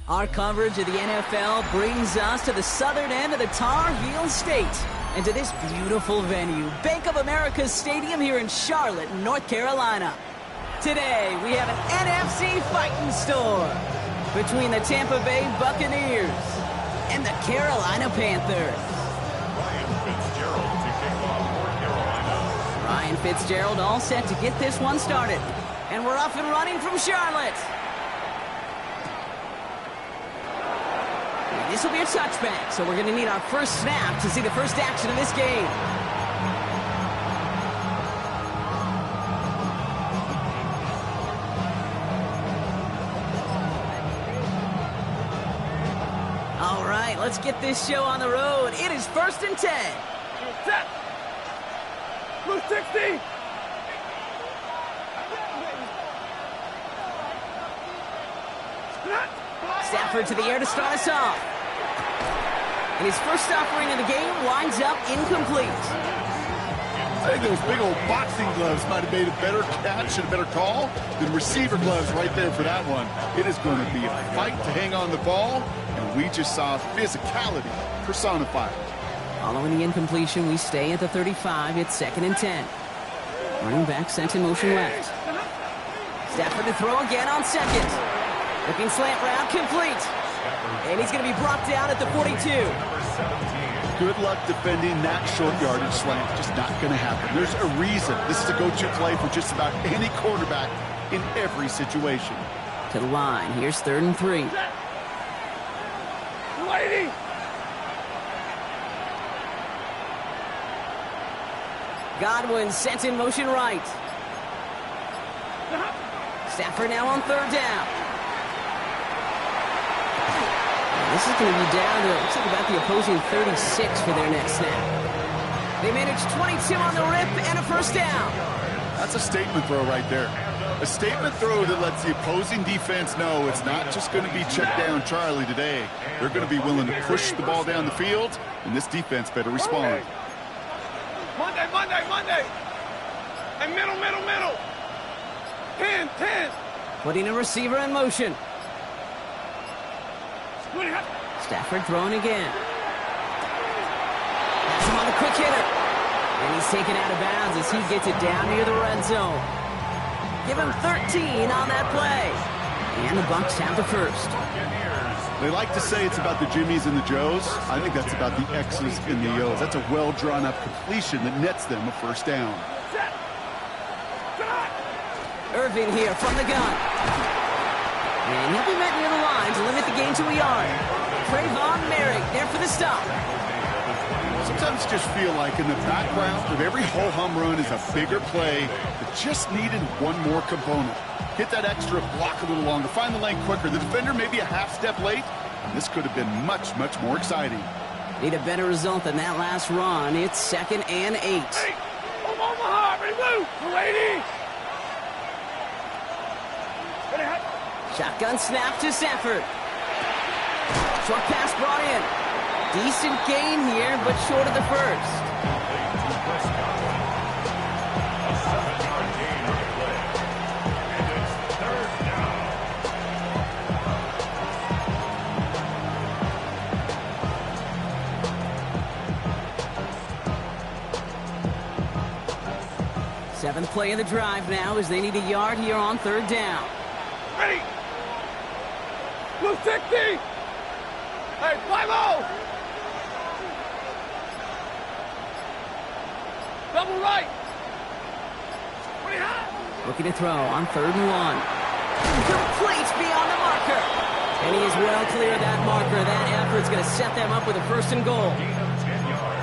Our coverage of the NFL brings us to the southern end of the Tar Heel State and to this beautiful venue, Bank of America Stadium here in Charlotte, North Carolina. Today, we have an NFC fighting storm between the Tampa Bay Buccaneers and the Carolina Panthers. Ryan Fitzgerald all set to get this one started. And we're off and running from Charlotte. This will be a touchback, so we're going to need our first snap to see the first action of this game. All right, let's get this show on the road. It is 1st and 10. Set. Blue 60. Stafford to the air to start us off. And his first offering of the game winds up incomplete. I think those big old boxing gloves might have made a better catch and a better call than receiver gloves right there for that one. It is going to be a fight to hang on the ball, and we just saw physicality personified. Following the incompletion, we stay at the 35. It's 2nd and 10. Running back sent in motion left. Stafford to throw again on 2nd. Looking slant route, complete. And he's going to be brought down at the 42. Good luck defending that short yardage slant. Just not going to happen. There's a reason. This is a go-to play for just about any quarterback in every situation. To the line. Here's 3rd and 3. Lady. Godwin sent in motion right. Stafford now on 3rd down. This is going to be down to, looks like about the opposing 36 for their next snap. They managed 22 on the rip and a first down. That's a statement throw right there. A statement throw that lets the opposing defense know it's not just going to be check down Charlie today. They're going to be willing to push the ball down the field, and this defense better respond. Monday. And middle. 10. Putting a receiver in motion. Stafford throwing again. That's him on the quick hitter. And he's taken out of bounds as he gets it down near the red zone. Give him 13 on that play. And the Bucs have the first. They like to say it's about the Jimmies and the Joes. I think that's about the X's and the O's. That's a well-drawn-up completion that nets them a first down. Irving here from the gun. And he'll be met near the line to limit the gain to a yard. Trayvon Merrick there for the stop. Sometimes you just feel like in the background of every ho-hum run is a bigger play that just needed one more component. Hit that extra block a little longer, find the lane quicker. The defender may be a half step late, and this could have been much, much more exciting. Need a better result than that last run. It's 2nd and 8. Hey, Omaha, ready, blue, 280. Shotgun snap to Stafford. Short pass brought in. Decent gain here, but short of the first. Seventh play of the drive now as they need a yard here on 3rd down. Ready. Blue 60. Hey, fly low. Double right. Pretty high. Looking to throw on 3rd and 1. Complete beyond the marker. And he is well clear of that marker. That effort's going to set them up with a 1st and goal.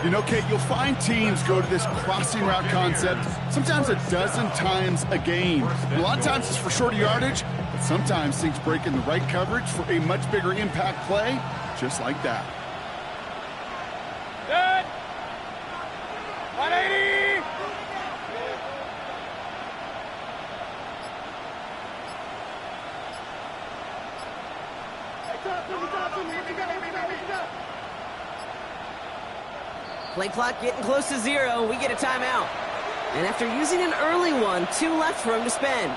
You know, Kate, you'll find teams go to this crossing route concept sometimes a dozen times a game. A lot of times it's for shorter yardage, but sometimes things break in the right coverage for a much bigger impact play, just like that. Good. 180. Play clock getting close to 0. We get a timeout. And after using an early one, 2 left for him to spend.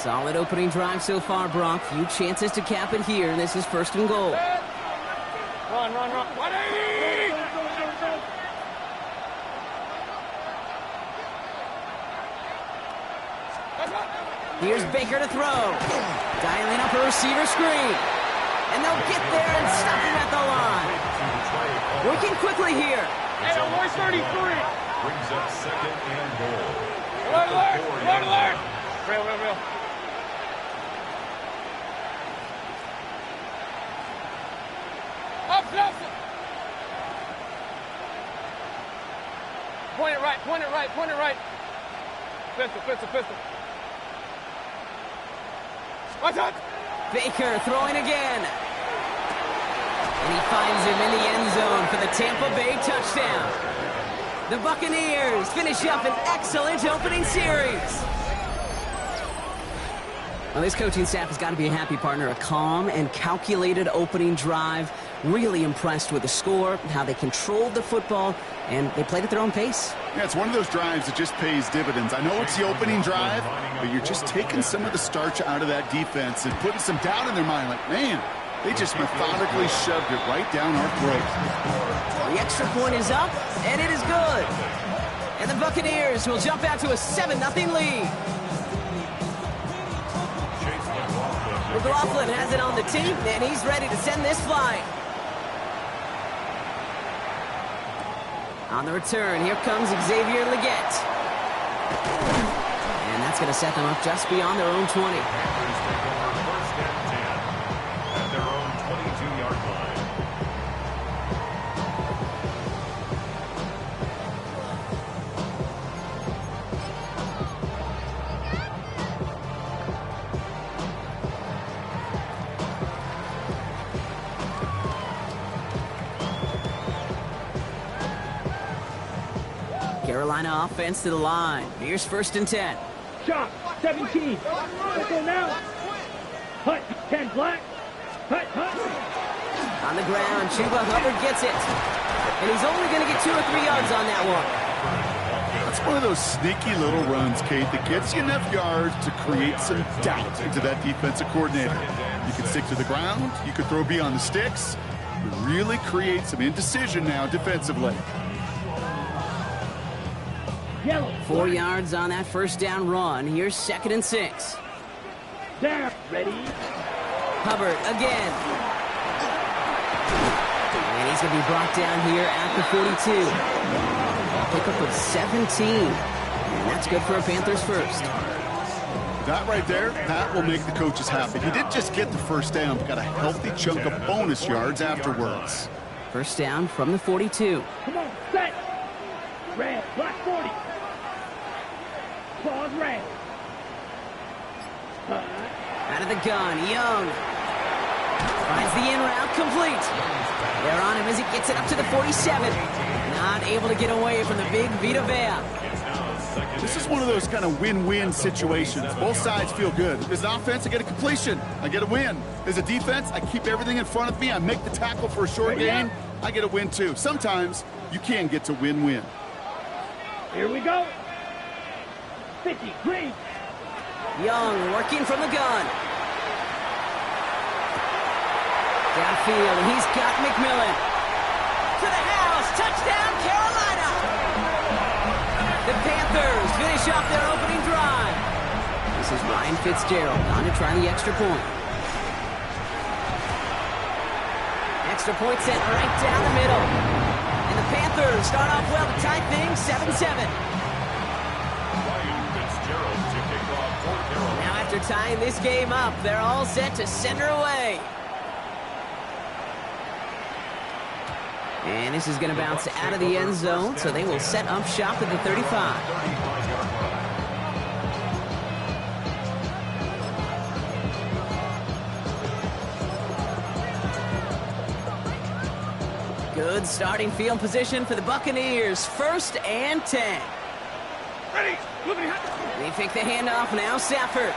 Solid opening drive so far, Brock. Few chances to cap it here. This is 1st and goal. Run, run, run. 180! Here's Baker to throw. Dialing up a receiver screen. And they'll get there and stop him at the line. Working quickly here. Hey, only 33. Brings up 2nd and goal. Alert, alert, alert, alert. Real, real, real. Up, up. Point it right, point it right, point it right. Pistol, pistol, pistol. Watch out. Baker throwing again. And he finds him in the end zone for the Tampa Bay touchdown. The Buccaneers finish up an excellent opening series. Well, this coaching staff has got to be a happy partner. A calm and calculated opening drive. Really impressed with the score, how they controlled the football, and they played at their own pace. Yeah, it's one of those drives that just pays dividends. I know it's the opening drive, but you're just taking some of the starch out of that defense and putting some doubt in their mind. Like, man, they just methodically shoved it right down our throats. The extra point is up, and it is good. And the Buccaneers will jump out to a 7-0 lead. McLaughlin has it on the team, and he's ready to send this flying. On the return, here comes Xavier Leggett. And that's going to set them up just beyond their own 20. First and 10 at their own 22-yard line. Carolina offense to the line. Here's 1st and 10. Shot, 17. Let's go now. Hut, 10 black. Hut, hut. On the ground, Chuba Hubbard gets it. And he's only going to get 2 or 3 yards on that one. That's one of those sneaky little runs, Kate, that gets you enough yards to create some doubt into that defensive coordinator. You can stick to the ground. You could throw beyond the sticks. You really create some indecision now defensively. 4 yards on that 1st down run. Here's 2nd and 6. Down, ready. Hubbard again. And he's going to be brought down here at the 42. Pickup of 17. And that's good for a Panthers first. That right there, that will make the coaches happy. He didn't just get the 1st down, but got a healthy chunk of bonus yards afterwards. 1st down from the 42. Come on, set. Red, black 40. Pause, red. Out of the gun, Young. Finds the in route complete. They're on him as he gets it up to the 47. Not able to get away from the big Vita Vea. This is one of those kind of win-win situations. Both sides feel good. As an offense, I get a completion. I get a win. As a defense, I keep everything in front of me. I make the tackle for a short gain. I get a win, too. Sometimes you can get to win-win. Here we go. 50, green. Young working from the gun. Downfield, and he's got McMillan. To the house, touchdown, Carolina! The Panthers finish off their opening drive. This is Ryan Fitzgerald on to try the extra point. Extra point set right down the middle. And the Panthers start off well to tie things 7-7. Now after tying this game up, they're all set to send her away. And this is going to bounce out of the end zone, so they will set up shop at the 35. Good starting field position for the Buccaneers. 1st and 10. Ready. They pick the handoff now, Stafford.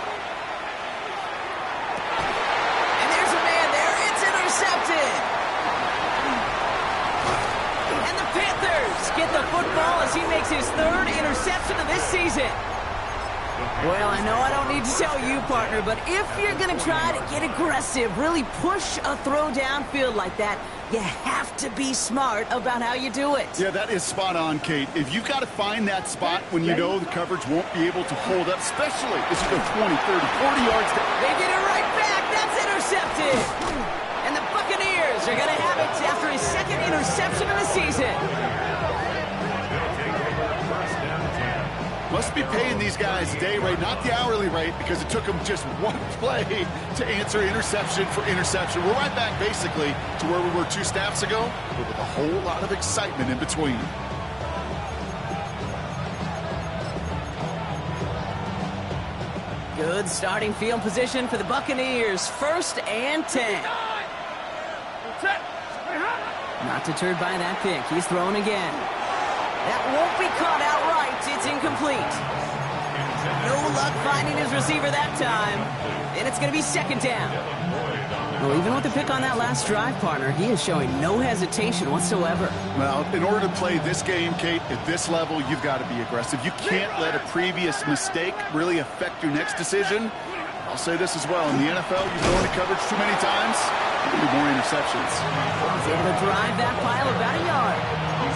And there's a man there. It's intercepted. And the Panthers get the football as he makes his 3rd interception of this season. Well, I know I don't need to tell you, partner, but if you're going to try to get aggressive, really push a throw downfield like that, you have to be smart about how you do it. Yeah, that is spot on, Kate. If you've got to find that spot when you know the coverage won't be able to hold up, especially as you go 20, 30, 40 yards down. They get it right back. That's intercepted. And the Buccaneers are going to have it after his second interception of the season. Must be paying these guys day rate, not the hourly rate, because it took them just one play to answer interception for interception. We're right back, basically, to where we were 2 snaps ago, but with a whole lot of excitement in between. Good starting field position for the Buccaneers. 1st and 10. Not deterred by that pick. He's thrown again. That won't be caught outright. It's incomplete. No luck finding his receiver that time. And it's going to be 2nd down. Well, even with the pick on that last drive, partner, he is showing no hesitation whatsoever. Well, in order to play this game, Kate, at this level, you've got to be aggressive. You can't let a previous mistake really affect your next decision. I'll say this as well. In the NFL, you've blown the coverage too many times, you'll do more interceptions. He's able to drive that pile about a yard.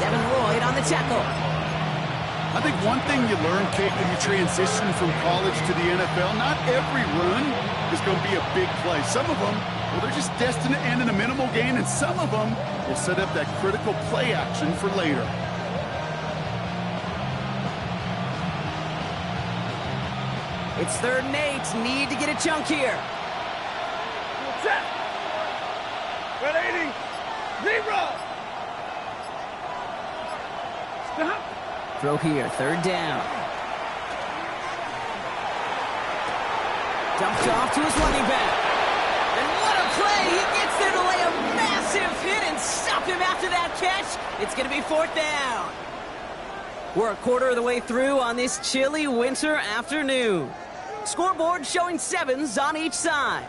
Devin Lloyd on the tackle. I think one thing you learn, Kate, when you transition from college to the NFL, not every run is going to be a big play. Some of them, well, they're just destined to end in a minimal gain, and some of them will set up that critical play action for later. It's 3rd and 8. Need to get a chunk here. Set. 180. 0. Stop. Throw here. 3rd down. Dumped off to his running back. And what a play. He gets there to lay a massive hit and stop him after that catch. It's going to be 4th down. We're a quarter of the way through on this chilly winter afternoon. Scoreboard showing 7s on each side.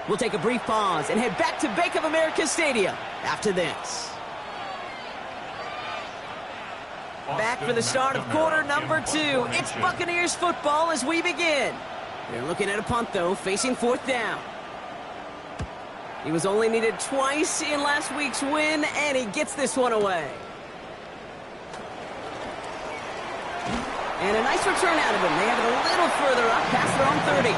We'll take a brief pause and head back to Bank of America Stadium after this. Back for the start of quarter number 2. It's Buccaneers football as we begin. They're looking at a punt, though, facing 4th down. He was only needed twice in last week's win, and he gets this one away. And a nice return out of him. They have it a little further up past their own 30.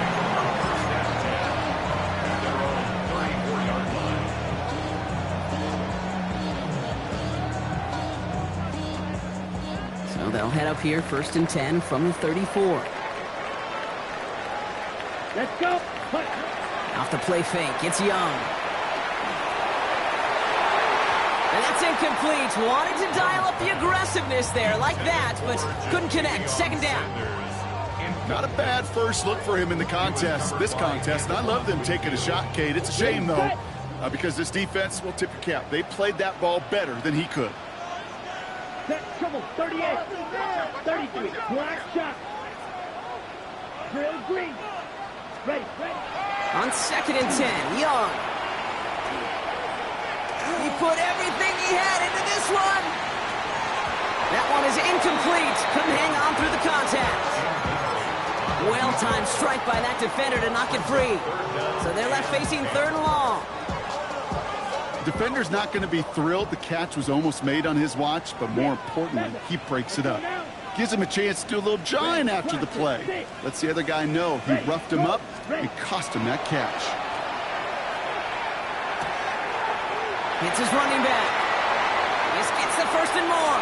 So they'll head up here 1st and 10 from the 34. Let's go. Put. Off the play fake, it's Young. And that's incomplete. Wanted to dial up the aggressiveness there like that, but couldn't connect. 2nd down. Not a bad first look for him in the contest, this contest. And I love them taking a shot, Kate. It's a shame, though, because this defense will tip your cap. They played that ball better than he could. Set, trouble, 38. 33. Black shot. Drill green. Ready. On 2nd and 10, Young. He put everything he had into this one. That one is incomplete. Couldn't hang on through the contact. Well-timed strike by that defender to knock it free. So they're left facing 3rd and long. The defender's not going to be thrilled the catch was almost made on his watch, but more importantly, he breaks it up. Gives him a chance to do a little jawing after the play. Lets the other guy know he roughed him up and cost him that catch. Hits his running back. This gets the 1st and more.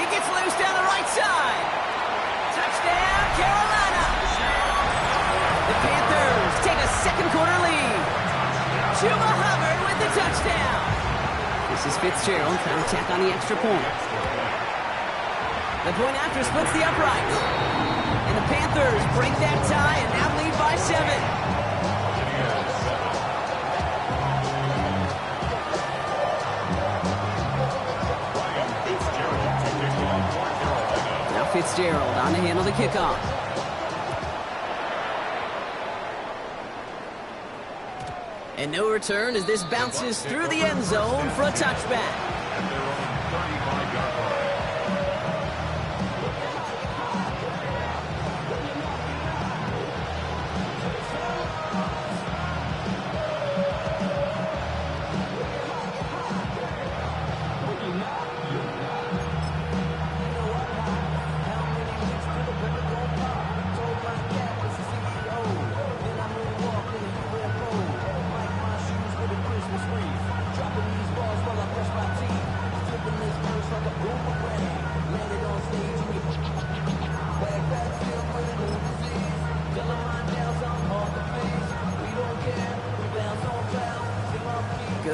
He gets loose down the right side. Touchdown, Carolina. The Panthers take a 2nd quarter lead. Chuba Hubbard with the touchdown. This is Fitzgerald trying to tack on the extra point. The point after splits the uprights. And the Panthers break that tie and now lead by 7. Now Fitzgerald on to handle the kickoff. And no return as this bounces through the end zone for a touchback.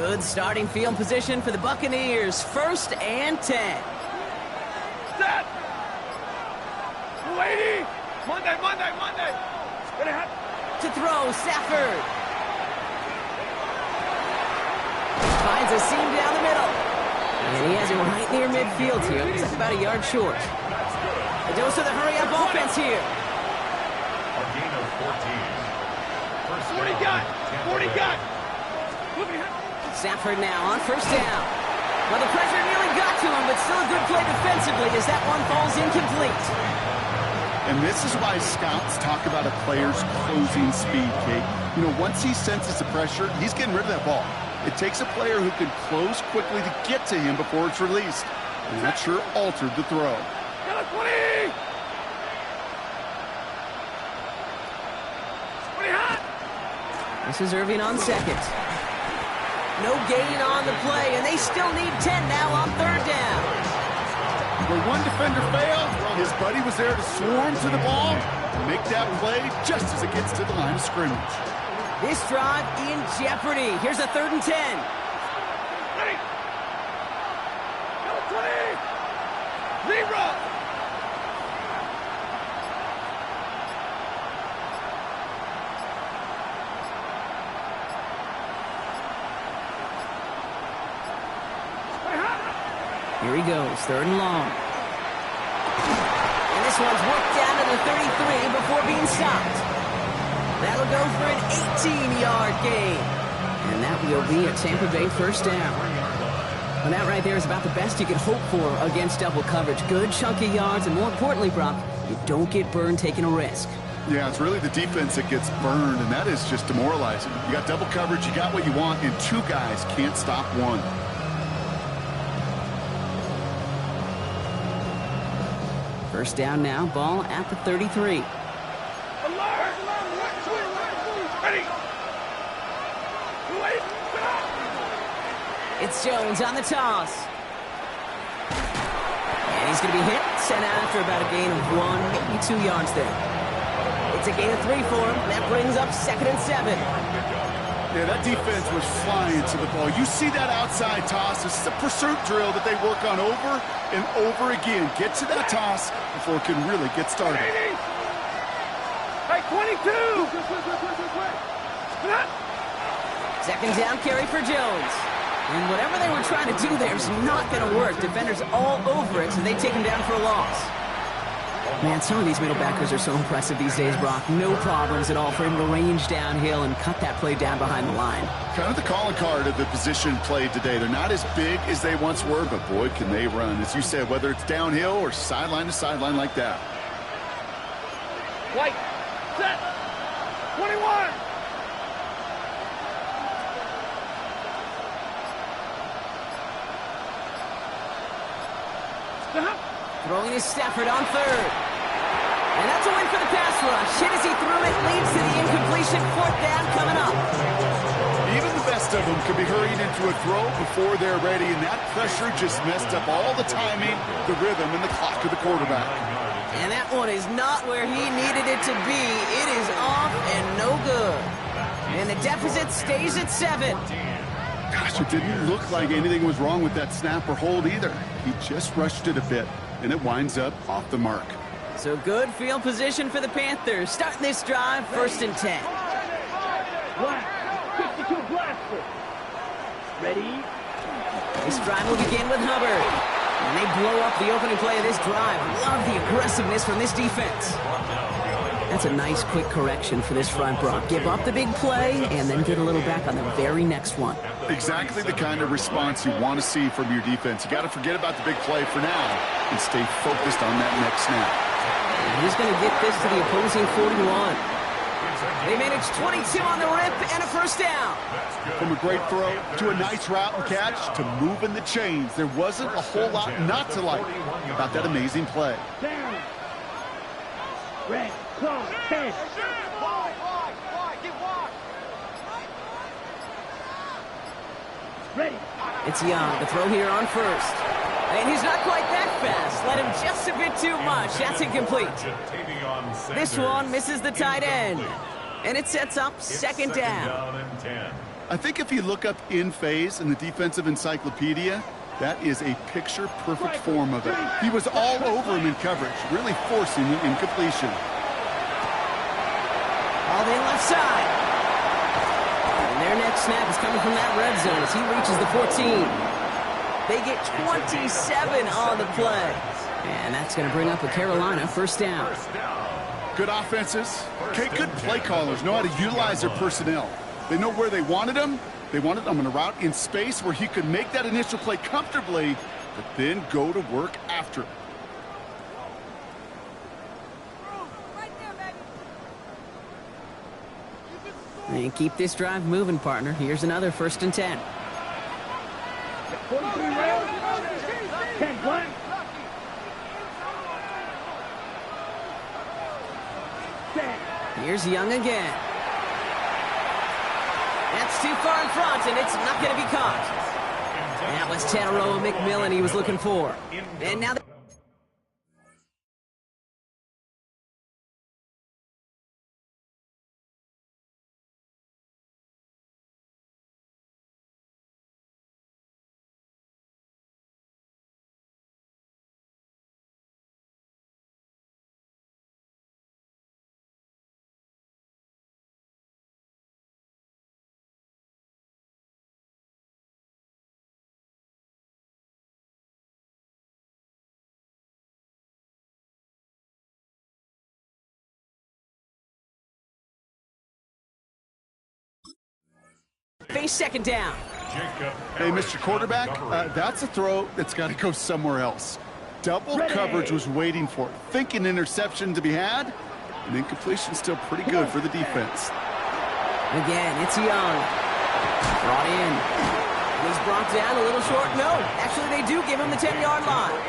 Good starting field position for the Buccaneers. 1st and 10. Set. 280. Monday. To throw, Stafford. Finds a seam down the middle. And he has it right near midfield here. Looks like about a yard short. A dose of the hurry-up offense here. A gain of 14. 40 got. Stafford now on 1st down. Well, the pressure nearly got to him, but still a good play defensively as that one falls incomplete. And this is why scouts talk about a player's closing speed, Kate. You know, once he senses the pressure, he's getting rid of that ball. It takes a player who can close quickly to get to him before it's released. And that sure altered the throw. 20. This is Irving on 2nd. No gain on the play, and they still need 10 now on 3rd down. Where one defender failed, his buddy was there to swarm to the ball and make that play just as it gets to the line of scrimmage. This drive in jeopardy. Here's a 3rd and 10. Ready. 20. 0. Here he goes, 3rd and long. And this one's worked down to the 33 before being stopped. That'll go for an 18-yard gain. And that will be a Tampa Bay 1st down. Well, that right there is about the best you could hope for against double coverage. Good chunky yards, and more importantly, Brock, you don't get burned taking a risk. Yeah, it's really the defense that gets burned, and that is just demoralizing. You got double coverage, you got what you want, and 2 guys can't stop one. First down now, ball at the 33. Alert. Ready. It's Jones on the toss. And he's going to be hit, sent out after about a gain of 1, maybe 2 yards there. It's a gain of 3 for him. That brings up 2nd and 7. Yeah, that defense was flying to the ball. You see that outside toss. This is a pursuit drill that they work on over and over again. Get to that toss before it can really get started. Hey, 22! 2nd down carry for Jones. And whatever they were trying to do there is not going to work. Defenders all over it, so they take him down for a loss. Man, some of these middle backers are so impressive these days, Brock. No problems at all for him to range downhill and cut that play down behind the line. Kind of the calling card of the position played today. They're not as big as they once were, but boy, can they run. As you said, whether it's downhill or sideline to sideline like that. White. Set. 21. Stop. Throwing is Stafford on 3rd. And that's a win for the pass rush. Hit as he threw it, leads to the incompletion. 4th down coming up. Even the best of them could be hurried into a throw before they're ready, and that pressure just messed up all the timing, the rhythm, and the clock of the quarterback. And that one is not where he needed it to be. It is off and no good. And the deficit stays at 7. Gosh, it didn't look like anything was wrong with that snap or hold either. He just rushed it a bit, and it winds up off the mark. So good field position for the Panthers. Starting this drive, 1st and 10. Blast. 52 blaster. Ready? This drive will begin with Hubbard. And they blow up the opening play of this drive. Love the aggressiveness from this defense. That's a nice quick correction for this front, Brock. Give up the big play and then get a little back on the very next one. Exactly the kind of response you want to see from your defense. You got to forget about the big play for now and stay focused on that next snap. And he's going to get this to the opposing 41. They managed 22 on the rip and a 1st down. From a great throw to a nice route and catch to moving the chains, there wasn't a whole lot not to like about that amazing play. Down. Red. Close. 10. Ready. It's Young. The throw here on 1st. And he's not quite that fast. Let him just a bit too much. That's incomplete. This one misses the tight end. And it sets up 2nd down. I think if you look up in phase in the defensive encyclopedia, that is a picture-perfect form of it. He was all over him in coverage, really forcing the incompletion. All the left side. And their next snap is coming from that red zone as he reaches the 14. They get 27 on the play. And that's going to bring up a Carolina first down. Good offenses. Okay, good play callers know how to utilize their personnel. They know where they wanted them. They wanted them on a route in space where he could make that initial play comfortably, but then go to work after it. And keep this drive moving, partner. Here's another 1st and 10. 43 rounds, 10 black. Here's Young again. That's too far in front, and it's not going to be caught. That was Tataroa McMillan he was looking for. And now... face 2nd down. Hey, Mr. Quarterback, that's a throw that's got to go somewhere else. Double coverage was waiting for it. Thinking interception to be had, and incompletion still pretty good for the defense. Again, it's Young. Brought in. He's brought down a little short. No, actually they do give him the 10-yard line.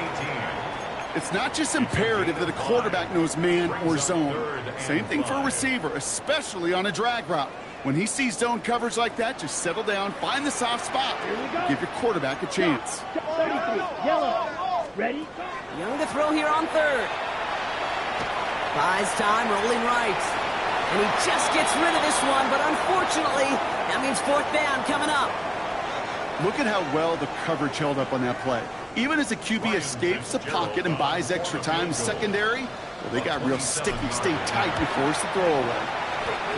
It's not just imperative that a quarterback knows man or zone. Same thing for a receiver, especially on a drag route. When he sees zone coverage like that, just settle down, find the soft spot. Give your quarterback a chance. 33, yellow. Ready? Young to throw here on 3rd. Buys time, rolling right. And he just gets rid of this one, but unfortunately, that means 4th down coming up. Look at how well the coverage held up on that play. Even as the QB escapes the pocket and buys extra time secondary, well, they got real sticky, stay tight and force the throwaway.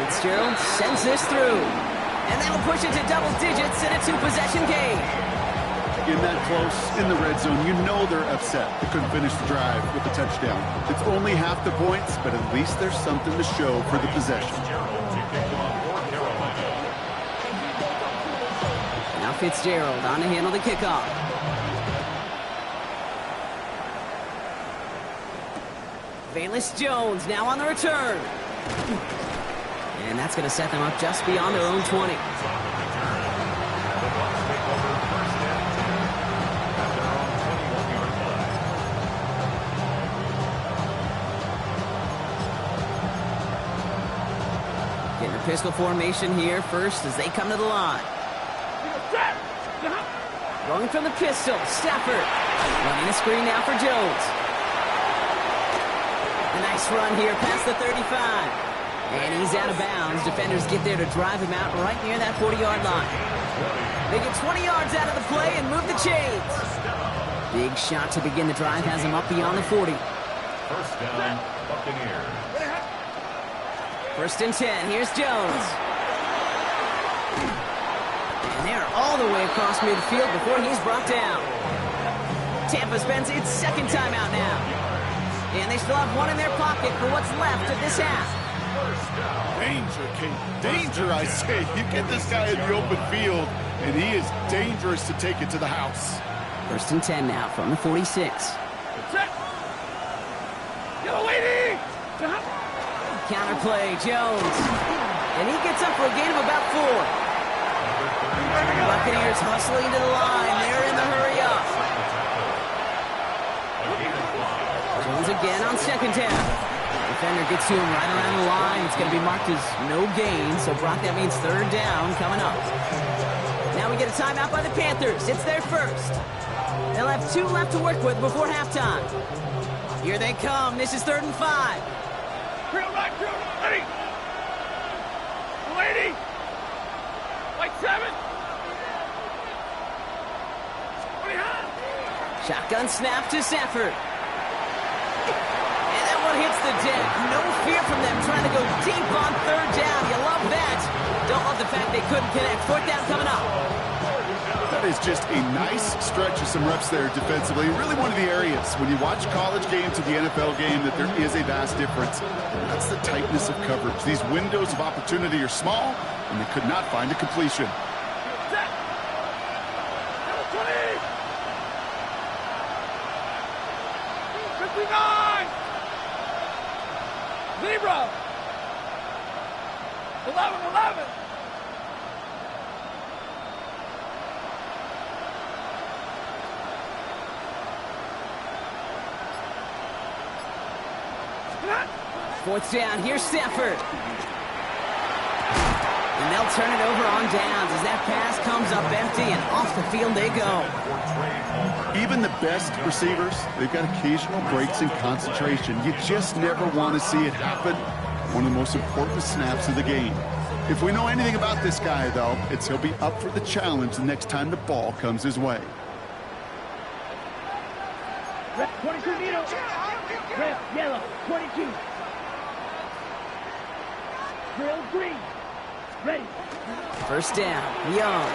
Fitzgerald sends this through. And that'll push it to double digits in a 2-possession game. In that close, in the red zone, you know they're upset. They couldn't finish the drive with a touchdown. It's only half the points, but at least there's something to show for the possession. Now Fitzgerald on to handle the kickoff. Velus Jones now on the return. And that's going to set them up just beyond their own 20. Getting a pistol formation here first as they come to the line. Going from the pistol, Stafford. Running a screen now for Jones. A nice run here past the 35. And he's out of bounds. Defenders get there to drive him out right near that 40-yard line. They get 20 yards out of the play and move the chains. Big shot to begin the drive has him up beyond the 40. First down, Buccaneers. 1st and 10. Here's Jones. And they're all the way across midfield before he's brought down. Tampa spends its 2nd timeout now. And they still have one in their pocket for what's left of this half. Danger, Kate. Danger, I say. You get this guy in the open field, and he is dangerous to take it to the house. 1st and 10 now from the 46. Yellow lady! Counterplay, Jones. And he gets up for a gain of about 4. Buccaneers hustling to the line. They're in the hurry up. Jones again on 2nd down. Defender gets to him right around the line. It's going to be marked as no gain. So, Brock, that means 3rd down coming up. Now we get a timeout by the Panthers. It's their first. They'll have 2 left to work with before halftime. Here they come. This is 3rd and 5. Ready! Lady! Like 7! Shotgun snap to Stafford. And that one hits the deck. No fear from them trying to go deep on third down. You love that. Don't love the fact they couldn't connect. Fourth down coming up. That is just a nice stretch of some reps there defensively. Really one of the areas when you watch college game to the NFL game that there is a vast difference. That's the tightness of coverage. These windows of opportunity are small, and they could not find a completion. Zebra! 11. Fourth down, here's Stafford. And they'll turn it over on downs as that pass comes up empty and off the field they go. Even the best receivers, they've got occasional breaks in concentration. You just never want to see it happen. One of the most important snaps of the game. If we know anything about this guy, though, it's he'll be up for the challenge the next time the ball comes his way. Red 22 Nito. Red, yellow, 22. Drill green. Ready. First down, Young.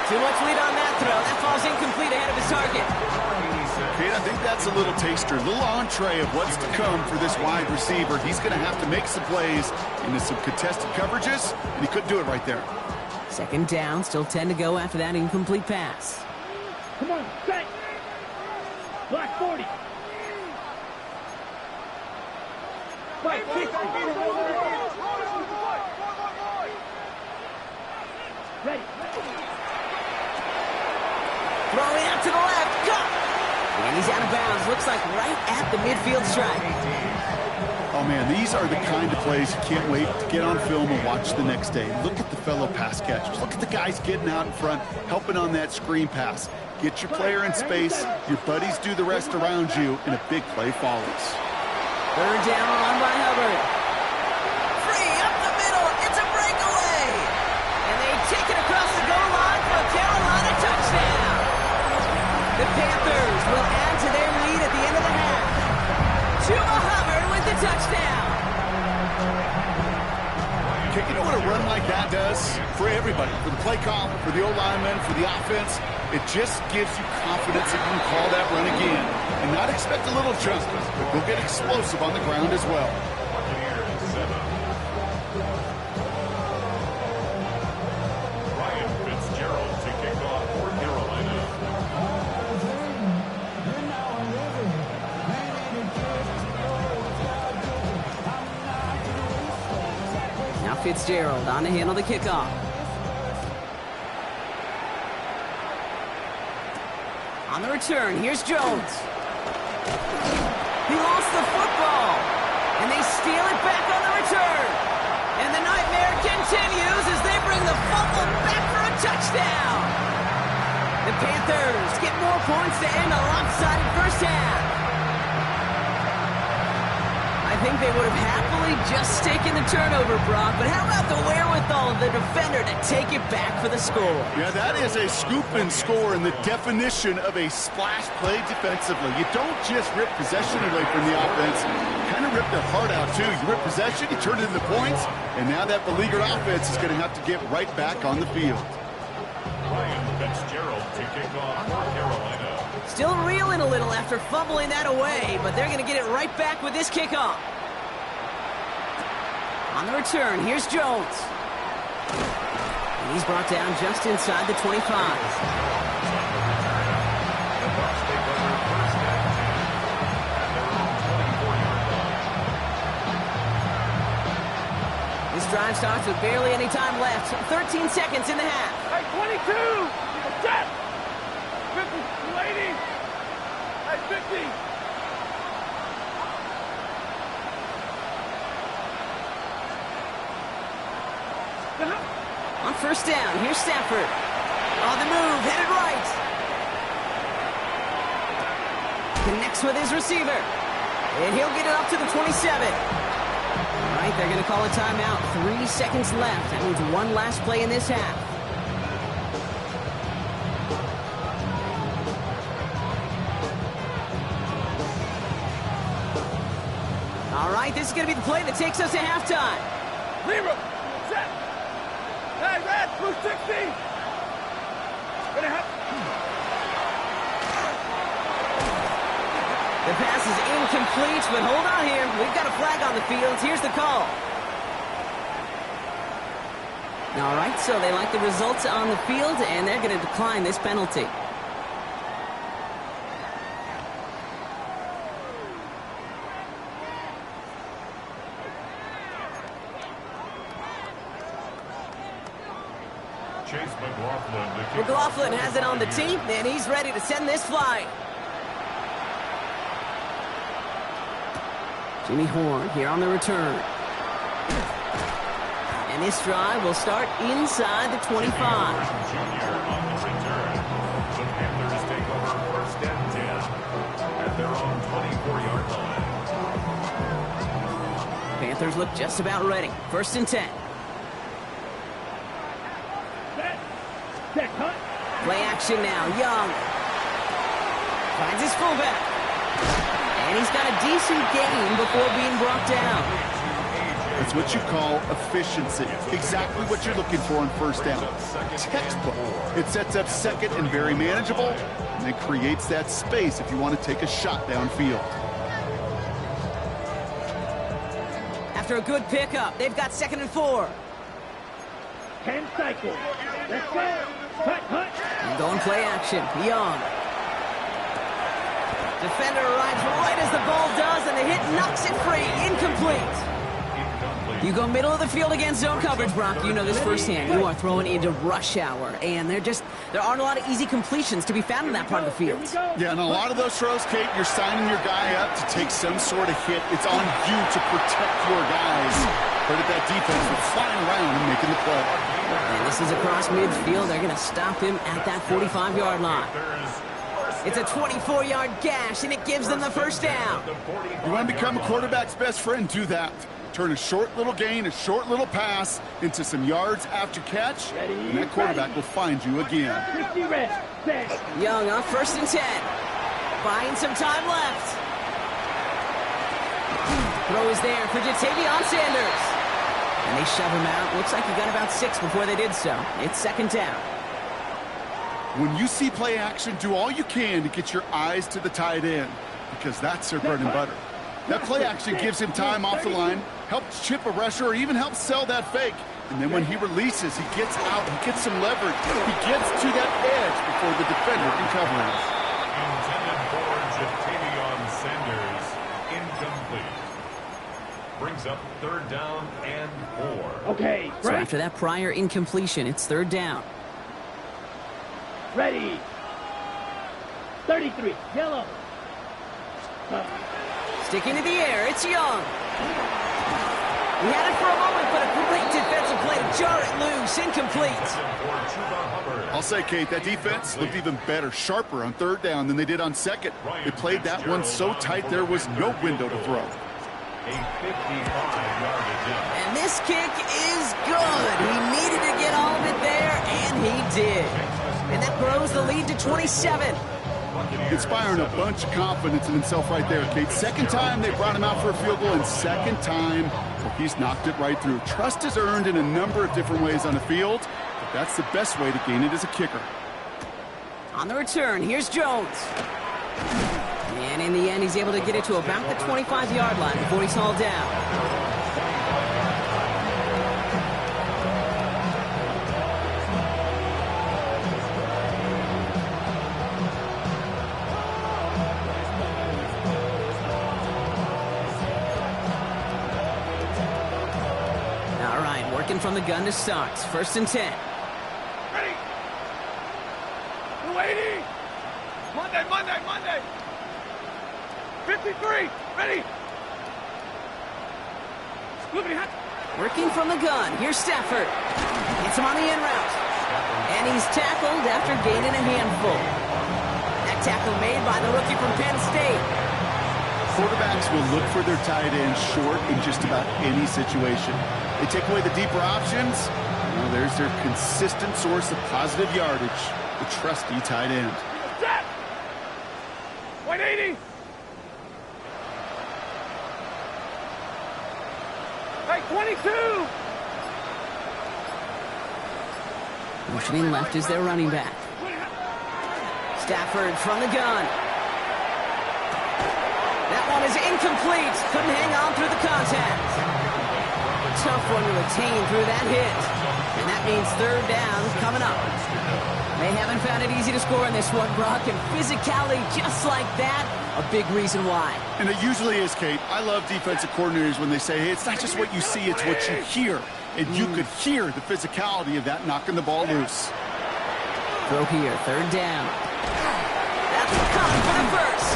Too much lead on that throw. That falls incomplete ahead of his target. Kate, I think that's a little taster, a little entree of what's to come for this wide receiver. He's going to have to make some plays into some contested coverages, and he couldn't do it right there. Second down, still 10 to go after that incomplete pass. Come on, set. Black 40. Fight, 60. Ready. Throwing out to the left. Go! And he's out of bounds. Looks like right at the midfield stripe. Oh, man, these are the kind of plays you can't wait to get on film and watch the next day. Look at the fellow pass catchers. Look at the guys getting out in front, helping on that screen pass. Get your player in space, your buddies do the rest around you, and a big play follows. Third down on by Hubbard. Free up the middle. It's a breakaway. And they take it across the goal line for a Carolina touchdown. The Panthers will add to their lead at the end of the half. Chuba Hubbard with the touchdown. You know what a run like that does for everybody, for the play call, for the O-lineman, for the offense? It just gives you confidence that you can call that run again and not expect a little jump, but go get explosive on the ground as well. Ryan Fitzgerald to kick off for Carolina. Now Fitzgerald on to handle the kickoff. On the return, here's Jones. He lost the football. And they steal it back on the return. And the nightmare continues as they bring the fumble back for a touchdown. The Panthers get more points to end a lopsided first half. I think they would have happily just taken the turnover, Brock, but how about the wherewithal of the defender to take it back for the score? Yeah, that is a scoop and score in the definition of a splash play defensively. You don't just rip possession away from the offense. You kind of rip their heart out, too. You rip possession, you turn it into points, and now that beleaguered offense is going to have to get right back on the field. Ryan Fitzgerald to kick off for Carolina. Still reeling a little after fumbling that away, but they're going to get it right back with this kickoff. On the return, here's Jones. And he's brought down just inside the 25. This drive starts with barely any time left. 13 seconds in the half. Hey, 22! Set! 50, lady! Hey, 50! On first down, here's Stafford. On the move, headed right. Connects with his receiver. And he'll get it up to the 27. All right, they're going to call a timeout. 3 seconds left. That means one last play in this half. right, this is going to be the play that takes us to halftime. Libra, set. Hey, red, blue 60. Gonna have... The pass is incomplete, but hold on here. We've got a flag on the field. Here's the call. All right, so they like the results on the field, and they're going to decline this penalty. Chase McLaughlin. McLaughlin has it on the tee, and he's ready to send this flying. Jimmy Horn here on the return. And this drive will start inside the 25. Junior on the return. The Panthers take over first and 10 at their own 24-yard line. Panthers look just about ready. First and 10. Set, cut. Play action now. Young finds his fullback. And he's got a decent gain before being brought down. It's what you call efficiency. Exactly what you're looking for on first down. Textbook. It sets up second and very manageable, and then creates that space if you want to take a shot downfield. After a good pickup, they've got 2nd and 4. 10 cycles. Let's go. Cut, cut. And going play action. Young. Defender arrives right as the ball does, and the hit knocks it free. Incomplete. You go middle of the field against zone coverage, Brock. You know this firsthand. You are throwing into rush hour, and there aren't a lot of easy completions to be found in that part of the field. Yeah, and a lot of those throws, Kate, you're signing your guy up to take some sort of hit. It's on you to protect your guys. But at that defense, they're flying around and making the play. And this is across midfield. They're going to stop him at that 45-yard line. It's a 24-yard gash, and it gives them the first down. You want to become a quarterback's best friend? Do that. Turn a short little gain, a short little pass into some yards after catch, and that quarterback will find you again. 50 red. Set. Young on 1st and 10. Buying some time left. Throw is there for Jatavion Sanders. And they shove him out. Looks like he got about 6 before they did so. It's 2nd down. When you see play action, do all you can to get your eyes to the tight end, because that's their bread and butter. That play action gives him time off the line, helps chip a rusher, or even helps sell that fake. And then when he releases, he gets out, he gets some leverage. He gets to that edge before the defender can cover him. Intended for Jatavion Sanders. Incomplete. Brings up 3rd down and 4. Okay, So right. after that prior incompletion, it's 3rd down. Ready. 33. Yellow. Stick into the air. It's Young. He had it for a moment, but a great defensive play to jar it loose. Incomplete. I'll say, Kate, that defense looked even better, sharper on 3rd down than they did on 2nd. They played that one so tight there was no window to throw. A 55-yard attempt. And this kick is good. He needed to get all of it there, and he did. And that grows the lead to 27. Inspiring a bunch of confidence in himself right there, Kate. 2nd time they brought him out for a field goal, and 2nd time he's knocked it right through. Trust is earned in a number of different ways on the field, but that's the best way to gain it as a kicker. On the return, here's Jones. And in the end, he's able to get it to about the 25-yard line before he's hauled down. From the gun to start. 1st and 10. Ready. 280. Monday. 53. Ready. Working from the gun. Here's Stafford. Gets him on the in route. And he's tackled after gaining a handful. That tackle made by the rookie from Penn State. Quarterbacks will look for their tight end short in just about any situation. They take away the deeper options. Well, there's their consistent source of positive yardage, the trusty tight end. Set. 180. 22! Motioning left is their running back. Stafford from the gun. That one is incomplete. Couldn't hang on through the contact. Tough one to attain through that hit. And that means third down coming up. They haven't found it easy to score in this one, Brock, and physicality just like that, a big reason why. And it usually is, Kate. I love defensive coordinators when they say, hey, it's not just what you see, it's what you hear. And you could hear the physicality of that knocking the ball loose. Throw here, third down. That's coming for the first.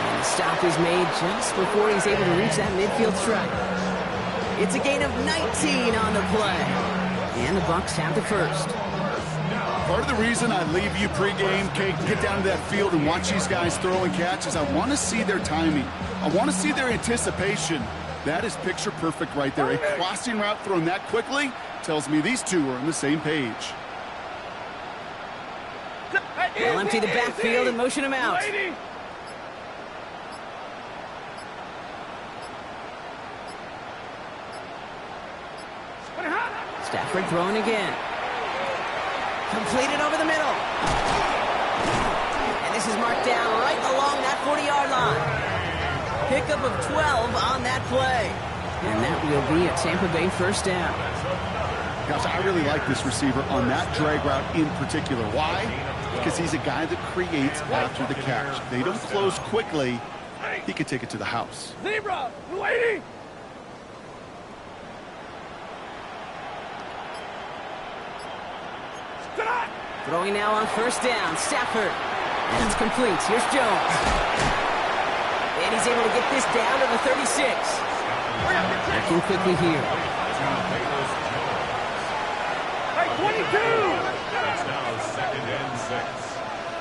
And the stop is made just before he's able to reach that midfield strike. It's a gain of 19 on the play. And the Bucs have the first. Part of the reason I leave you pregame, Kate, get down to that field and watch these guys throw and catch is I want to see their timing. I want to see their anticipation. That is picture perfect right there. A crossing route thrown that quickly tells me these two are on the same page. They'll empty the backfield and motion him out. Stafford throwing again. Completed over the middle. And this is marked down right along that 40-yard line. Pickup of 12 on that play. And that will be a Tampa Bay first down. Gosh, I really like this receiver on that drag route in particular. Why? Because he's a guy that creates after the catch. They don't close quickly. He could take it to the house. Zebra, 280! Throwing now on first down. Stafford. And it's complete. Here's Jones. And he's able to get this down to the 36. Working quickly here. Hey, 22! It's now 2nd and 6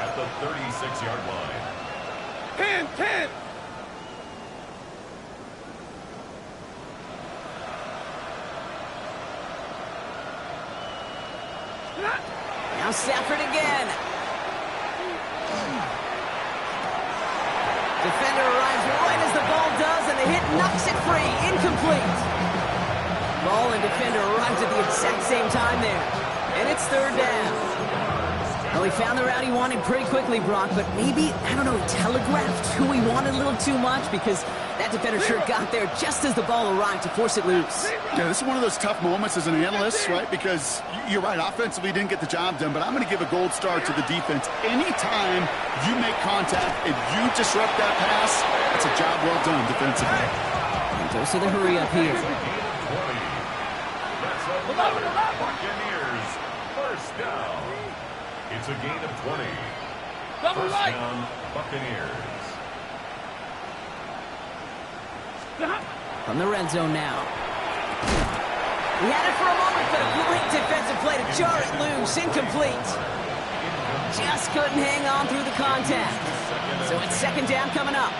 at the 36-yard line. 10! Now Stafford again. Defender arrives right as the ball does, and the hit knocks it free. Incomplete. Ball and defender arrives at the exact same time there. And it's third down. Well, he found the route he wanted pretty quickly, Brock, but maybe, I don't know, he telegraphed who he wanted a little too much because that defender sure got there just as the ball arrived to force it loose. Yeah, this is one of those tough moments as an analyst, right? Because you're right, offensively didn't get the job done, but I'm going to give a gold star to the defense. Anytime you make contact and you disrupt that pass, it's a job well done defensively. And goes to the hurry up here. Buccaneers, first down. It's a gain of 20. First down, Buccaneers. From the red zone now. He had it for a moment, but a great defensive play to jar it loose. Incomplete. Just couldn't hang on through the contact. So it's second down coming up.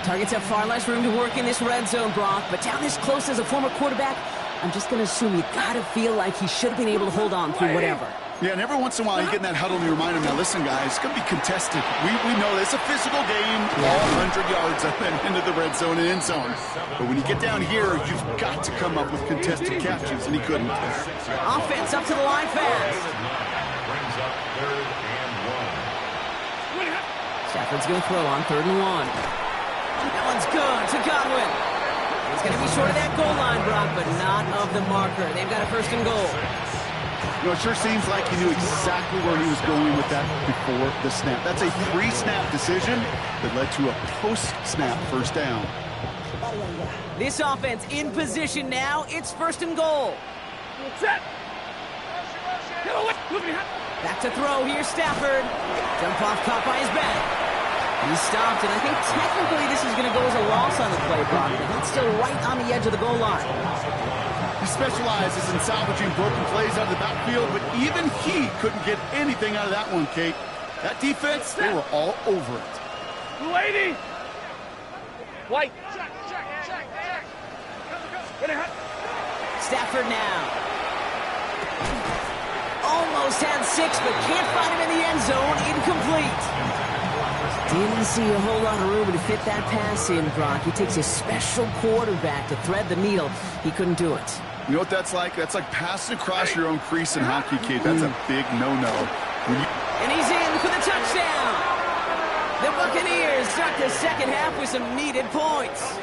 Targets have far less room to work in this red zone, Brock, but down this close as a former quarterback, I'm just going to assume you got to feel like he should have been able to hold on through whatever. Yeah, and every once in a while you get in that huddle and you remind him, now listen, guys, it's going to be contested. We know it's a physical game, all 100 yards up and into the red zone and end zone. But when you get down here, you've got to come up with contested catches, and he couldn't. Offense up to the line fast. Brings up 3rd and 1. Stafford's going to throw on 3rd and 1. That one's good to Godwin. He's going to be short of that goal line, Brock, but not of the marker. They've got a 1st and goal. You know, it sure seems like he knew exactly where he was going with that before the snap. That's a pre-snap decision that led to a post-snap first down. This offense in position now. It's 1st and goal. Set! Back to throw. Here's Stafford. Jump off, caught by his back. He stopped, and I think technically this is going to go as a loss on the play, Brock. But it's still right on the edge of the goal line. He specializes in salvaging broken plays out of the backfield, but even he couldn't get anything out of that one, Kate. That defense, they were all over it. 280! White! Stafford now. Almost had 6, but can't find him in the end zone. Incomplete. Didn't see a whole lot of room to fit that pass in, Brock. He takes a special quarterback to thread the needle. He couldn't do it. You know what that's like? That's like passing across your own crease in hockey, Kate. That's a big no-no. And he's in for the touchdown. The Buccaneers start the second half with some needed points.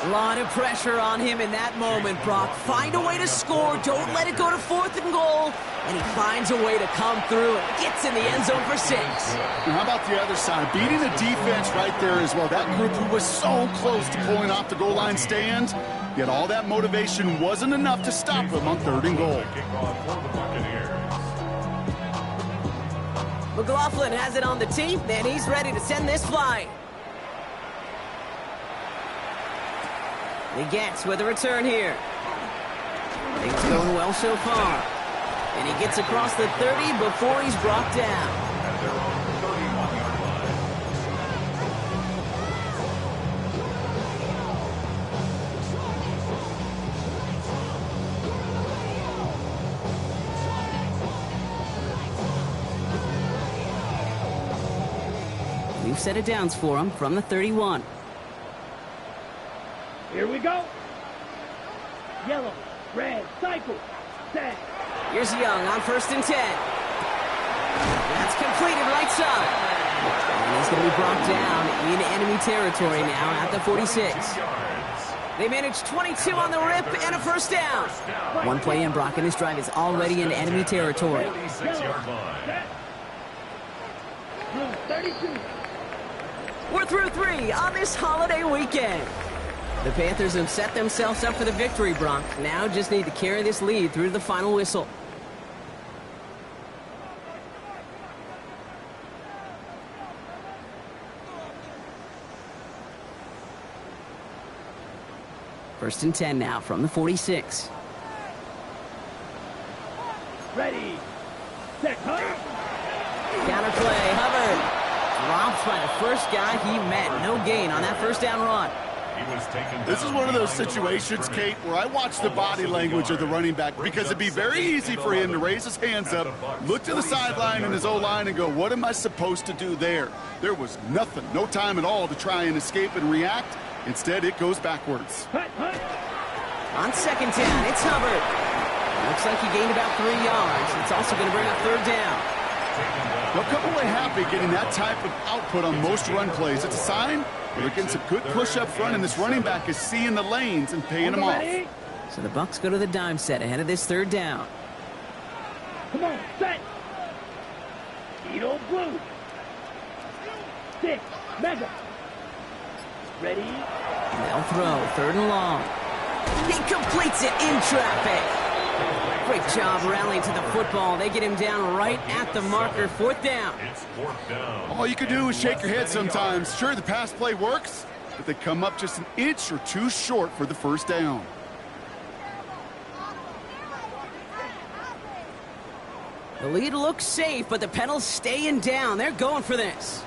A lot of pressure on him in that moment, Brock. Find a way to score. Don't let it go to 4th and goal. And he finds a way to come through and gets in the end zone for 6. And how about the other side? Beating the defense right there as well. That group who was so close to pulling off the goal line stand, yet all that motivation wasn't enough to stop him on 3rd and goal. McLaughlin has it on the tee, and he's ready to send this flying. He gets with a return here. Things going well so far. And he gets across the 30 before he's brought down. At their own 31-yard line. We've set it downs for him from the 31. Here we go. Yellow, red, cycle, set. Here's Young on 1st and 10. That's completed right side. And he's going to be brought down in enemy territory now at the 46. They managed 22 on the rip and a 1st down. One play in, Brock, and his drive is already in enemy territory. 46-yard line. 32. We're through 3 on this holiday weekend. The Panthers have set themselves up for the victory, Brock. Now just need to carry this lead through to the final whistle. First and 10 now from the 46. Ready, set, Counter play, Hubbard. Drops by the first guy he met. No gain on that 1st down run. This is one of those situations, Kate, where I watch the body language of the running back because it'd be very easy for him to raise his hands up, look to the sideline in his O-line and go, what am I supposed to do there? There was nothing, no time at all to try and escape and react. Instead, it goes backwards. On 2nd down, it's Hubbard. Looks like he gained about 3 yards. It's also going to bring up 3rd down. They'll come away happy getting that type of output on most run plays. It's a sign they're getting some good push up front, and this running back is seeing the lanes and paying them off. So the Bucs go to the dime set ahead of this 3rd down. Come on, set. Edo blue. 6, mega. Ready. They'll throw 3rd and long. He completes it in traffic. Great job rallying to the football. They get him down right at the marker. 4th down. It's 4th down. All you can do is shake your head sometimes. Sure, the pass play works, but they come up just an inch or 2 short for the 1st down. The lead looks safe, but the pedals staying down. They're going for this.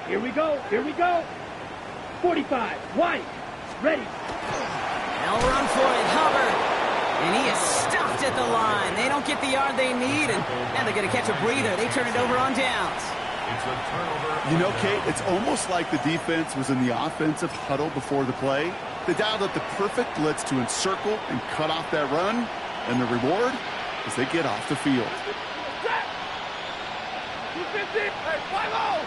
Here we go, here we go. 45, White, ready. They'll run for it, Hubbard. And he is stuffed at the line. They don't get the yard they need, and they're going to catch a breather. They turn it over on downs. It's a turnover. You know, Kate, it's almost like the defense was in the offensive huddle before the play. They dialed up the perfect blitz to encircle and cut off that run, and the reward is they get off the field. 250, hey, 5-0.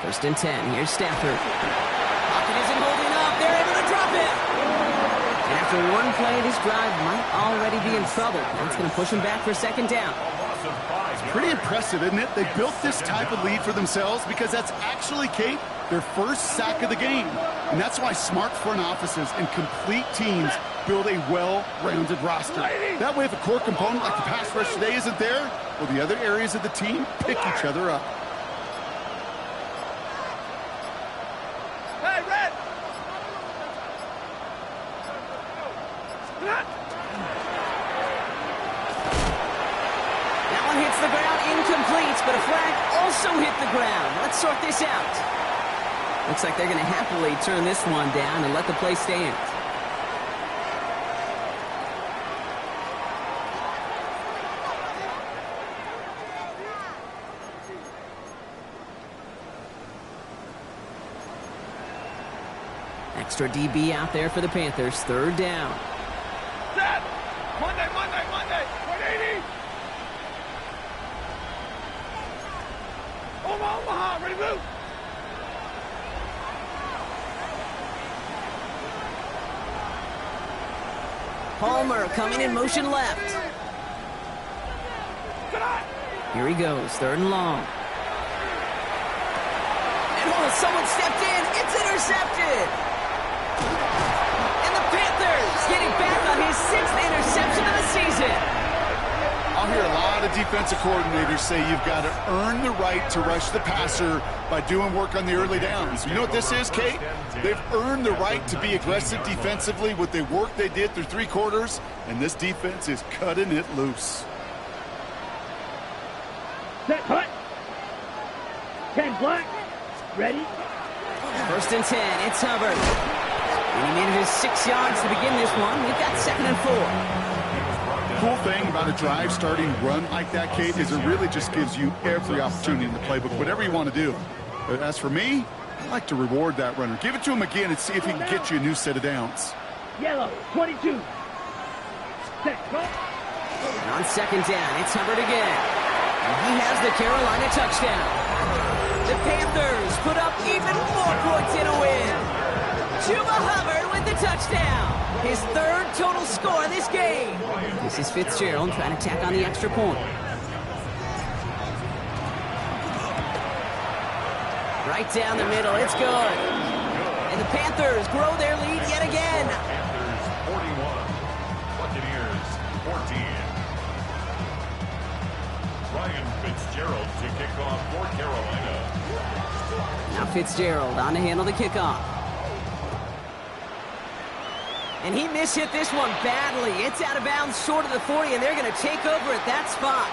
First and 10. Here's Stafford. Pocket isn't holding up. They're able to drop it. And after one play, this drive might already be in trouble. That's going to push him back for 2nd down. It's pretty impressive, isn't it? They built this type of lead for themselves because that's actually, Kate, their first sack of the game. And that's why smart front offices and complete teams build a well-rounded roster. That way, if a core component like the pass rush today isn't there, well, the other areas of the team pick each other up. Hey, Red. That one hits the ground, incomplete, but a flag also hit the ground. Let's sort this out. Looks like they're going to happily turn this one down and let the play stand. Extra DB out there for the Panthers. Third down. Set. Monday, 180. Omaha, ready to move. Palmer coming in motion left. Here he goes, third and long. And someone stepped in. It's intercepted. And the Panthers getting back on his 6th interception of the season. I'll hear a lot of defensive coordinators say you've got to earn the right to rush the passer by doing work on the early downs. You know what this is, Kate? They've earned the right to be aggressive defensively with the work they did through 3 quarters, and this defense is cutting it loose. Set, hut. 10 black. Ready. First and 10, it's Hubbard. And he manages 6 yards to begin this one. We've got 2nd and 4. Cool thing about a drive starting run like that, Kate, is it really just gives you every opportunity in the playbook, whatever you want to do. But as for me, I like to reward that runner. Give it to him again and see if he can get you a new set of downs. Yellow, 22. Set, go. And on 2nd down, it's Hubbard again. And he has the Carolina touchdown. The Panthers put up even more points in a win. Chuba Hubbard with the touchdown. His 3rd total score in this game. This is Fitzgerald trying to tack on the extra point. Right down the middle, it's good. And the Panthers grow their lead yet again. Panthers 41, Buccaneers 14. Ryan Fitzgerald to kick off for Carolina. Now Fitzgerald on to handle the kickoff. And he mishit this one badly. It's out of bounds short of the 40, and they're going to take over at that spot.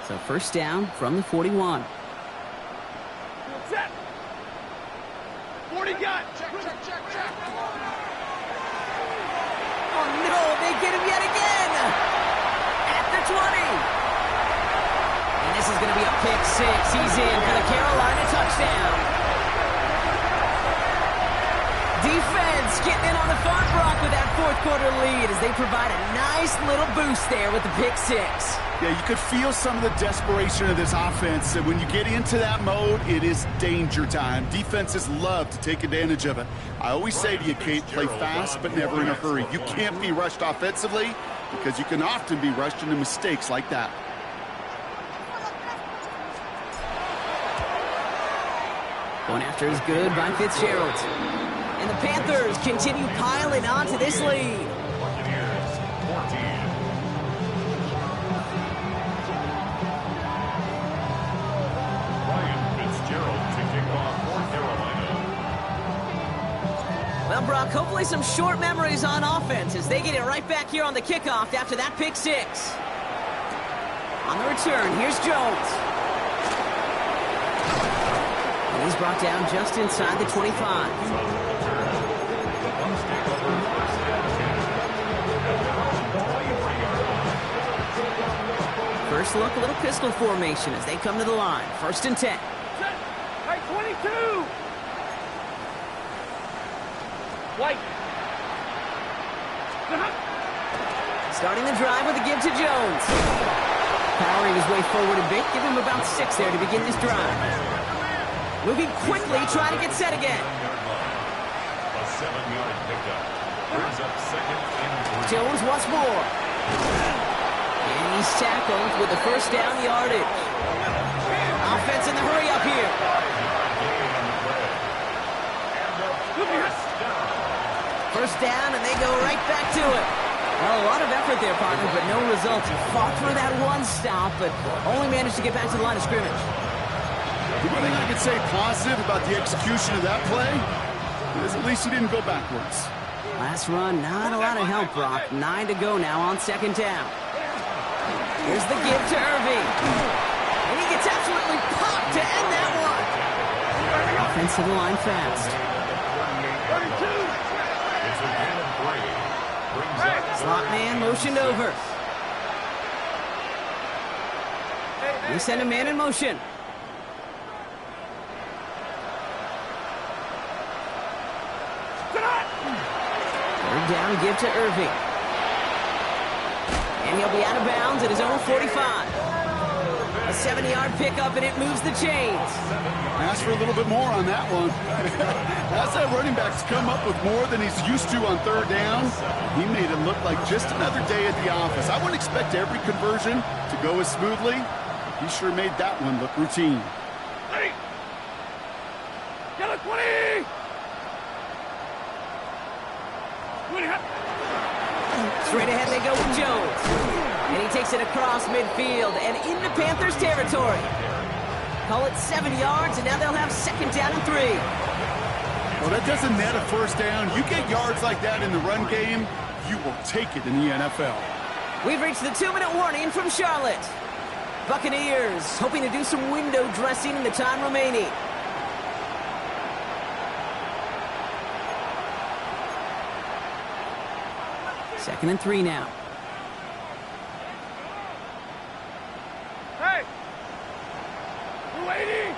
So first down from the 41. Set. 40 got. Check. Oh no, they get him yet again. At the 20. And this is going to be a pick 6. He's in for the Carolina touchdown. Defense getting in on the far block with that 4th quarter lead as they provide a nice little boost there with the pick 6. Yeah, you could feel some of the desperation of this offense. And when you get into that mode, it is danger time. Defenses love to take advantage of it. I always say to you, Kate, play fast but never in a hurry. You can't be rushed offensively because you can often be rushed into mistakes like that. Going after is good by Fitzgerald. And the Panthers continue piling on to this lead. Buccaneers 14. Ryan Fitzgerald to kick off for Carolina. Well, Brock, hopefully some short memories on offense as they get it right back here on the kickoff after that pick 6. On the return, here's Jones. And he's brought down just inside the 25. First look, a little pistol formation as they come to the line. First and 10. Hey, 22. White. Starting the drive with a give to Jones. Powering his way forward a bit. Give him about 6 there to begin this drive. Moving quickly, trying to get set again. A 7-yard pickup. Brings up 2nd and 3. Jones once more. And he's tackled with the first down yardage. Offense in the hurry up here. First down, and they go right back to it. Well, a lot of effort there, partner, but no results. He fought through that one stop, but only managed to get back to the line of scrimmage. The one thing I could say positive about the execution of that play is at least he didn't go backwards. Last run, not a lot of help, Brock. 9 to go now on 2nd down. Here's the give to Irving. And he gets absolutely popped Offense to the line fast. 32. It's a gain of 3. Brings up Slot man motioned over. We send a man in motion. Third down, give to Irving. And he'll be out of bounds at his own 45. A 70-yard pickup, and it moves the chains. Ask for a little bit more on that one. As that running back's come up with more than he's used to on third down, he made it look like just another day at the office. I wouldn't expect every conversion to go as smoothly. He sure made that one look routine. Get a 20! Straight ahead they go with Jones. And he takes it across midfield and into Panthers territory. Call it 70 yards, and now they'll have second down and 3. Well, that doesn't net a first down. You get yards like that in the run game, you will take it in the NFL. We've reached the 2-minute warning from Charlotte. Buccaneers hoping to do some window dressing in the time remaining. Second and 3 now. Hey! 280!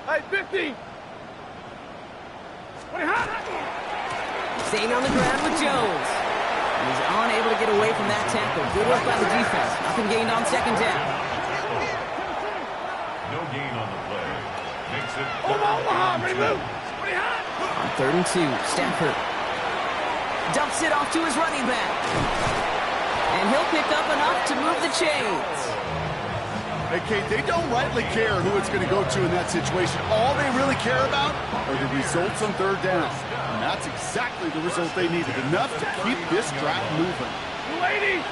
Hey, 50! 20 hot! Staying on the ground with Jones. He's unable to get away from that tackle. Good work by the defense. Nothing gained on second down. no gain on the play. Makes it Omaha, ready move! 20 hot! On third and 2, Stafford dumps it off to his running back. And he'll pick up enough to move the chains. Hey, Kate, they don't rightly care who it's going to go to in that situation. All they really care about are the results on third down. And that's exactly the result they needed. Enough to keep this drive moving. 280!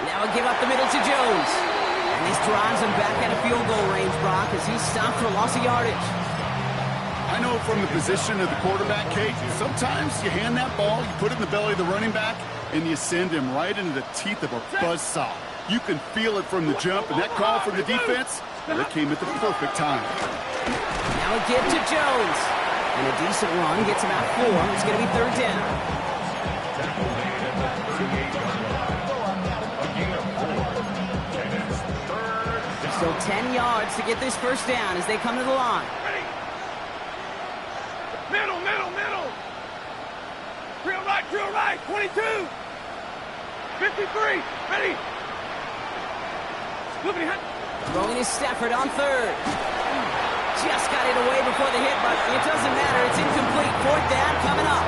Now a give up the middle to Jones. And this drives him back out of field goal range, Brock, as he's stopped for loss of yardage. I know from the position of the quarterback, Kate, sometimes you hand that ball, you put it in the belly of the running back, and you send him right into the teeth of a buzzsaw. You can feel it from the jump, and that call from the defense, it came at the perfect time. Now a give to Jones. And a decent run gets him out 4. It's going to be third down. Still 10 yards to get this first down as they come to the line. Middle, middle, middle! Drill right, 22! 53, ready! Moving hot! Throwing is Stafford on third. Just got it away before the hit, but it doesn't matter. It's incomplete. Fourth down coming up.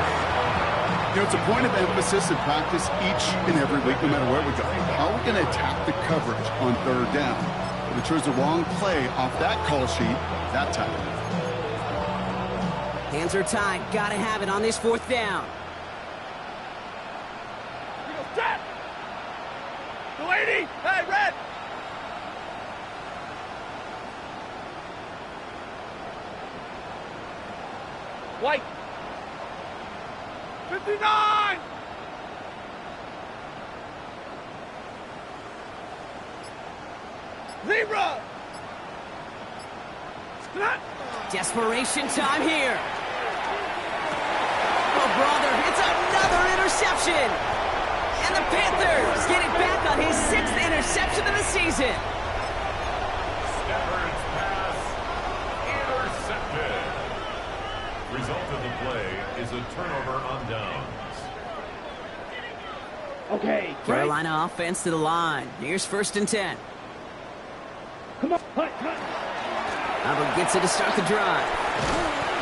You know, it's a point of emphasis in practice each and every week, no matter where we go. How are we going to attack the coverage on third down? If it chose the wrong play off that call sheet, that time. Hands are tied. Got to have it on this fourth down. Set! 280! Hey, red! White! 59! Zebra! Snap! Desperation time here. Oh, brother, it's another interception. And the Panthers get it back on his 6th interception of the season. Stafford's pass intercepted. Result of the play is a turnover on downs. Okay, Carolina offense to the line. Here's first and 10. Come on, cut. Hubbard gets it to start the drive.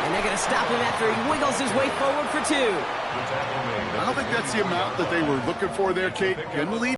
And they're going to stop him after he wiggles his way forward for 2. I don't think that's the amount that they were looking for there, Kate. Couldn't lead